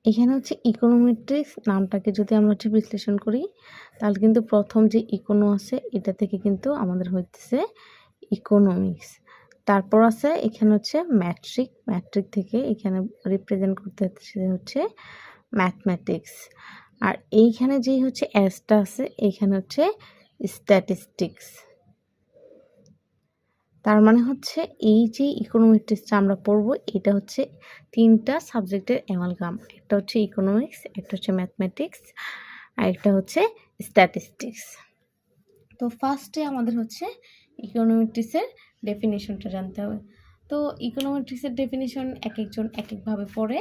এখানে হচ্ছে ইকোনোমেট্রিক্স নামটাকে যদি আমরা হচ্ছে বিশ্লেষণ করি, তাহলে কিন্তু প্রথম যে ইকোনো আছে এটা থেকে কিন্তু আমাদের হইতেছে ইকোনমিক্স। তারপর আছে এখানে হচ্ছে ম্যাট্রিক থেকে এখানে রিপ্রেজেন্ট করতে হচ্ছে ম্যাথমেটিক্স। আর এইখানে যেই হচ্ছে এসটা আছে এইখানে হচ্ছে স্ট্যাটিস্টিক্স। তার মানে হচ্ছে এই যে ইকোনোমেট্রিক্সটা আমরা পড়বো এটা হচ্ছে তিনটা সাবজেক্টের অ্যামালগাম। একটা হচ্ছে ইকোনমিক্স, একটা হচ্ছে ম্যাথমেটিক্স, আর একটা হচ্ছে স্ট্যাটিস্টিক্স। তো ফার্স্টে আমাদের হচ্ছে ইকোনোমেট্রিক্সের ডেফিনেশনটা জানতে হবে। তো ইকোনোমেট্রিক্সের ডেফিনেশন এক একজন এক একভাবে পড়ে,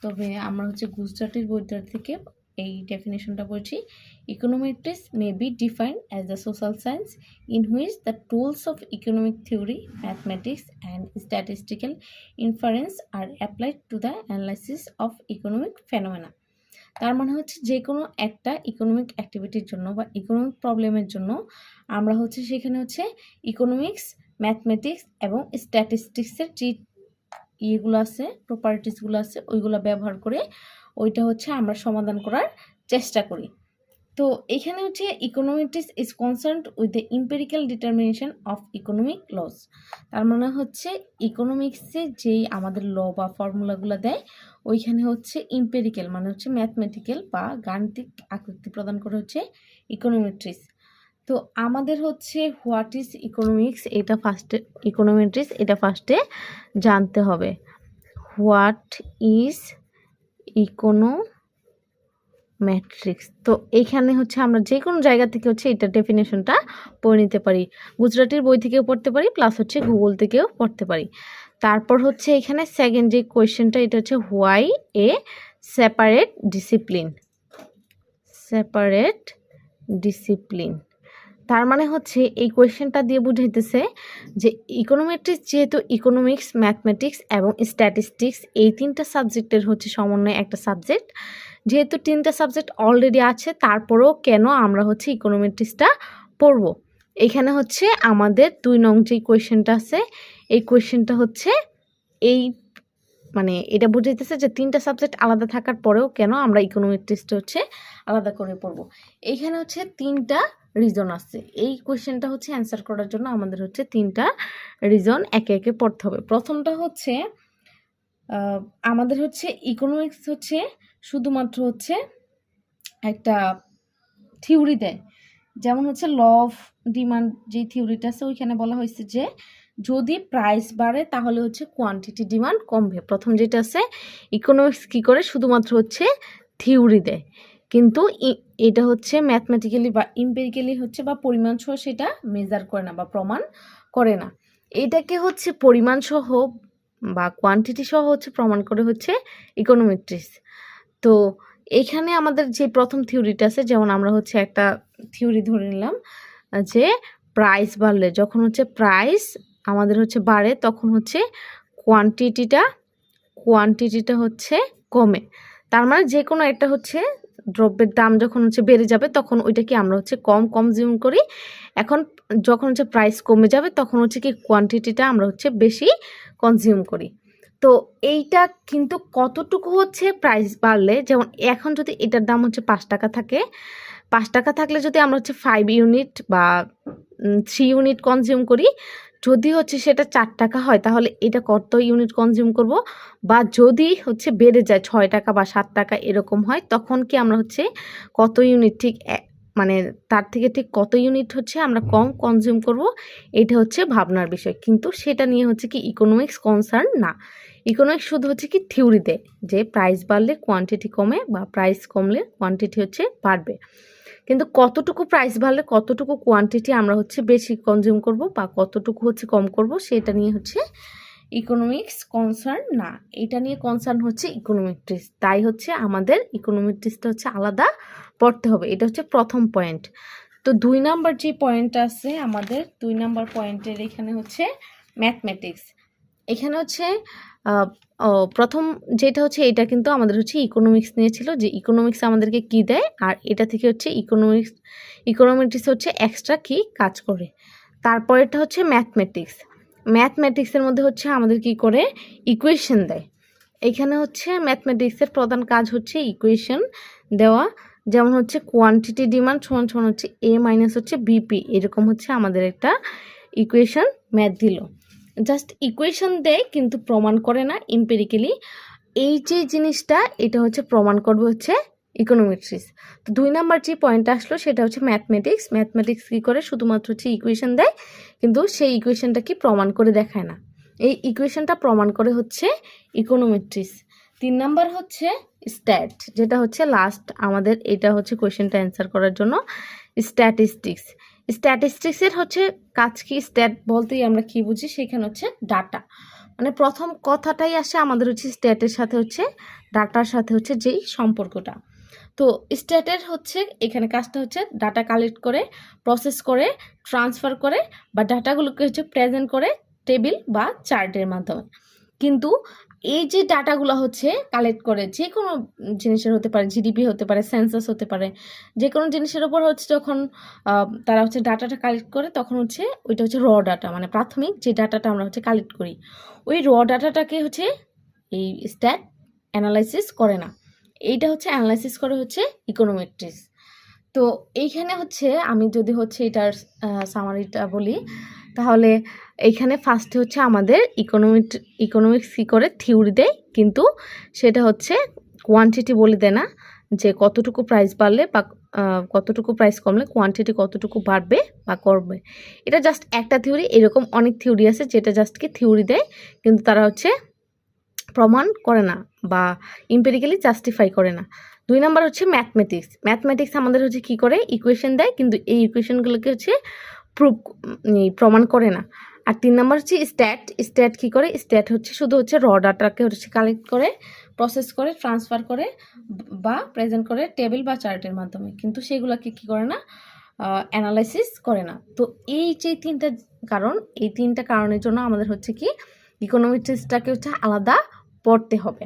তবে আমরা হচ্ছে গুজরাটের বইটার থেকে এই ডেফিনেশনটা পড়ছি। ইকোনোমেট্রিক্স may be defined as the social science in which the tools of economic theory, mathematics, and statistical inference are applied to the analysis of economic phenomena. তার মানে হচ্ছে যে কোনো একটা ইকোনমিক অ্যাক্টিভিটির জন্য বা ইকোনমিক প্রবলেমের জন্য আমরা হচ্ছে সেখানে হচ্ছে ইকোনমিক্স, ম্যাথমেটিক্স এবং স্ট্যাটিস্টিক্সের যে ইয়েগুলো আছে, প্রপার্টিসগুলো আছে, ওইগুলো ব্যবহার করে ওইটা হচ্ছে আমরা সমাধান করার চেষ্টা করি। তো এখানে হচ্ছে econometrics is concerned with the empirical determination of economic laws. তার মানে হচ্ছে ইকোনমিক্সে যেই আমাদের ল বা ফর্মুলাগুলো দেয় ওইখানে হচ্ছে ইম্পেরিক্যাল মানে হচ্ছে ম্যাথমেটিক্যাল বা গাণিতিক আকৃতি প্রদান করে হচ্ছে ইকোনোমেট্রিক্স। তো আমাদের হচ্ছে হোয়াট ইজ ইকোনমিক্স এটা ফার্স্টে, ইকোনোমেট্রিক্স এটা ফার্স্টে জানতে হবে। What is ইকোনোমেট্রিক্স। তো এইখানে হচ্ছে আমরা যে কোনো জায়গা থেকে হচ্ছে এটা ডেফিনেশনটা পড়ে নিতে পারি, গুজরাটের বই থেকেও পড়তে পারি, প্লাস হচ্ছে গুগল থেকেও পড়তে পারি। তারপর হচ্ছে এখানে সেকেন্ড যে কোয়েশ্চেনটা এটা হচ্ছে হোয়াই এ সেপারেট ডিসিপ্লিন। তার মানে হচ্ছে এই কোয়েশ্চেনটা দিয়ে বুঝাইতেছে যে ইকোনোমেট্রিক্স যেহেতু ইকোনমিক্স, ম্যাথমেটিক্স এবং স্ট্যাটিস্টিক্স এই তিনটা সাবজেক্টের হচ্ছে সমন্বয়ে একটা সাবজেক্ট, যেহেতু তিনটা সাবজেক্ট অলরেডি আছে তারপরেও কেন আমরা হচ্ছে ইকোনোমেট্রিক্সটা পড়বো। এখানে হচ্ছে আমাদের 2 নং যে কোয়েশ্চেনটা আছে এই কোয়েশ্চেনটা হচ্ছে এই মানে এটা বুঝাইতেছে যে তিনটা সাবজেক্ট আলাদা থাকার পরেও কেন আমরা ইকোনোমেট্রিক্সটা হচ্ছে আলাদা করে পড়বো। এইখানে হচ্ছে 3টা রিজন আছে। এই কোয়েশ্চেনটা হচ্ছে অ্যান্সার করার জন্য আমাদের হচ্ছে 3টা রিজন একে একে পড়তে হবে। প্রথমটা হচ্ছে আমাদের হচ্ছে ইকোনমিক্স হচ্ছে শুধুমাত্র হচ্ছে একটা থিওরি দেয়, যেমন হচ্ছে ল অফ ডিমান্ড যে থিওরিটা আছে ওইখানে বলা হয়েছে যে যদি প্রাইস বাড়ে তাহলে হচ্ছে কোয়ান্টিটি ডিমান্ড কমবে। প্রথম যেটা আছে ইকোনমিক্স কী করে শুধুমাত্র হচ্ছে থিওরি দেয়, কিন্তু এটা হচ্ছে ম্যাথমেটিক্যালি বা ইম্পেরিক্যালি হচ্ছে বা পরিমাণ সহ সেটা মেজার করে না বা প্রমাণ করে না। এটাকে হচ্ছে পরিমাণ সহ বা কোয়ান্টিটি সহ হচ্ছে প্রমাণ করে হচ্ছে ইকোনোমেট্রিক্স। তো এখানে আমাদের যে প্রথম থিওরিটা আছে, যেমন আমরা হচ্ছে একটা থিওরি ধরে নিলাম যে প্রাইস বাড়লে, যখন হচ্ছে প্রাইস আমাদের হচ্ছে বাড়ে তখন হচ্ছে কোয়ান্টিটিটা হচ্ছে কমে। তার মানে যে কোনো একটা হচ্ছে দ্রব্যের দাম যখন হচ্ছে বেড়ে যাবে তখন ওইটাকে আমরা হচ্ছে কম কনজিউম করি। এখন যখন হচ্ছে প্রাইস কমে যাবে তখন হচ্ছে কি কোয়ান্টিটিটা আমরা হচ্ছে বেশি কনজিউম করি। তো এইটা কিন্তু কতটুকু হচ্ছে প্রাইস বাড়লে, যেমন এখন যদি এটার দাম হচ্ছে 5 টাকা থাকে, 5 টাকা থাকলে যদি আমরা হচ্ছে 5 ইউনিট বা 3 ইউনিট কনজিউম করি, যদি হচ্ছে সেটা 4 টাকা হয় তাহলে এটা কত ইউনিট কনজিউম করব, বা যদি হচ্ছে বেড়ে যায় 6 টাকা বা 7 টাকা এরকম হয় তখন কি আমরা হচ্ছে কত ইউনিট ঠিক মানে তার থেকে ঠিক কত ইউনিট হচ্ছে আমরা কম কনজিউম করব, এটা হচ্ছে ভাবনার বিষয়। কিন্তু সেটা নিয়ে হচ্ছে কি ইকোনমিক্স কনসার্ন না। ইকোনমিক্স শুধু হচ্ছে কি থিওরি দেয় যে প্রাইস বাড়লে কোয়ান্টিটি কমে বা প্রাইস কমলে কোয়ান্টিটি হচ্ছে বাড়বে, কিন্তু কতটুকু প্রাইস বাড়লে কতটুকু কোয়ান্টিটি আমরা হচ্ছে বেশি কনজিউম করব বা কতটুকু হচ্ছে কম করব সেটা নিয়ে হচ্ছে ইকোনমিক্স কনসার্ন না। এটা নিয়ে কনসার্ন হচ্ছে ইকোনোমেট্রিক্স। তাই হচ্ছে আমাদের ইকোনোমেট্রিক্সটা হচ্ছে আলাদা পড়তে হবে। এটা হচ্ছে প্রথম পয়েন্ট। তো 2 নাম্বার যে পয়েন্ট আছে আমাদের 2 নাম্বার পয়েন্টের এখানে হচ্ছে ম্যাথমেটিক্স। এখানে হচ্ছে প্রথম যেটা হচ্ছে এটা কিন্তু আমাদের হচ্ছে ইকোনমিক্স নিয়েছিল, যে ইকোনমিক্স আমাদেরকে কি দেয় আর এটা থেকে হচ্ছে ইকোনোমেট্রিক্স হচ্ছে এক্সট্রা কি কাজ করে। তারপরেরটা হচ্ছে ম্যাথমেটিক্সের মধ্যে হচ্ছে আমাদের কি করে ইকুয়েশন দেয়। এইখানে হচ্ছে ম্যাথমেটিক্সের প্রধান কাজ হচ্ছে ইকুয়েশন দেওয়া, যেমন হচ্ছে কোয়ান্টিটি ডিমান্ড সমান সমান হচ্ছে এ মাইনাস হচ্ছে বিপি, এরকম হচ্ছে আমাদের একটা ইকুয়েশন ম্যাথ দিল। জাস্ট ইকুয়েশন দেয় কিন্তু প্রমাণ করে না এমপিরিক্যালি। এই যে জিনিসটা এটা হচ্ছে প্রমাণ করবে হচ্ছে ইকোনোমেট্রিক্স। তো 2 নাম্বার যে পয়েন্ট আসলো সেটা হচ্ছে ম্যাথমেটিক্স। ম্যাথমেটিক্স কী করে, শুধুমাত্র হচ্ছে ইকুয়েশন দেয় কিন্তু সেই ইকুয়েশনটা কি প্রমাণ করে দেখায় না। এই ইকুয়েশনটা প্রমাণ করে হচ্ছে ইকোনোমেট্রিক্স। 3 নাম্বার হচ্ছে স্ট্যাট, যেটা হচ্ছে লাস্ট আমাদের, এটা হচ্ছে কোয়েশ্চেনটা অ্যান্সার করার জন্য। স্ট্যাটিস্টিক্স, স্ট্যাটিস্টিক্সের হচ্ছে কাজ কি, স্ট্যাট বলতেই আমরা কি বুঝি, সেখানে হচ্ছে ডাটা, মানে প্রথম কথাটাই আসে আমাদের হচ্ছে স্ট্যাটের সাথে হচ্ছে ডাটার সাথে হচ্ছে যেই সম্পর্কটা। তো স্ট্যাটের হচ্ছে এখানে কাজটা হচ্ছে ডাটা কালেক্ট করে, প্রসেস করে, ট্রান্সফার করে বা ডাটাগুলোকে হচ্ছে প্রেজেন্ট করে টেবিল বা চার্টের মাধ্যমে। কিন্তু এই যে ডাটাগুলো হচ্ছে কালেক্ট করে, যে কোনো জিনিসের হতে পারে, জিডিপি হতে পারে, সেন্সাস হতে পারে, যে কোনো জিনিসের ওপর হচ্ছে যখন তারা হচ্ছে ডাটাটা কালেক্ট করে তখন হচ্ছে ওইটা হচ্ছে র ডাটা, মানে প্রাথমিক যে ডাটাটা আমরা হচ্ছে কালেক্ট করি, ওই র ডাটাটাকে হচ্ছে এই স্ট্যাট অ্যানালাইসিস করে না, এইটা হচ্ছে অ্যানালাইসিস করে হচ্ছে ইকোনোমেট্রিক্স। তো এইখানে হচ্ছে আমি যদি হচ্ছে এটার সামারিটা বলি, তাহলে এইখানে ফার্স্টে হচ্ছে আমাদের ইকোনমিক্স কী করে থিওরি দেয়, কিন্তু সেটা হচ্ছে কোয়ান্টিটি বলে দেয় না, যে কতটুকু প্রাইস বাড়লে বা কতটুকু প্রাইস কমলে কোয়ান্টিটি কতটুকু বাড়বে বা করবে। এটা জাস্ট একটা থিওরি, এরকম অনেক থিওরি আছে যেটা জাস্ট কি থিওরি দেয় কিন্তু তারা হচ্ছে প্রমাণ করে না বা এমপিরিক্যালি জাস্টিফাই করে না। 2 নাম্বার হচ্ছে ম্যাথমেটিক্স। ম্যাথমেটিক্স আমাদের হচ্ছে কী করে, ইকুয়েশন দেয় কিন্তু এই ইকুয়েশনগুলোকে হচ্ছে প্রমাণ করে না। আর 3 নাম্বার হচ্ছে স্ট্যাট। স্ট্যাট কী করে, স্ট্যাট হচ্ছে শুধু হচ্ছে র ডাটাকে হচ্ছে কালেক্ট করে, প্রসেস করে, ট্রান্সফার করে বা প্রেজেন্ট করে টেবিল বা চার্টের মাধ্যমে, কিন্তু সেগুলোকে কী করে না, অ্যানালাইসিস করে না। তো এই যে 3টা কারণ, এই 3টা কারণের জন্য আমাদের হচ্ছে কি ইকোনোমেট্রিক্সটাকে হচ্ছে আলাদা পড়তে হবে।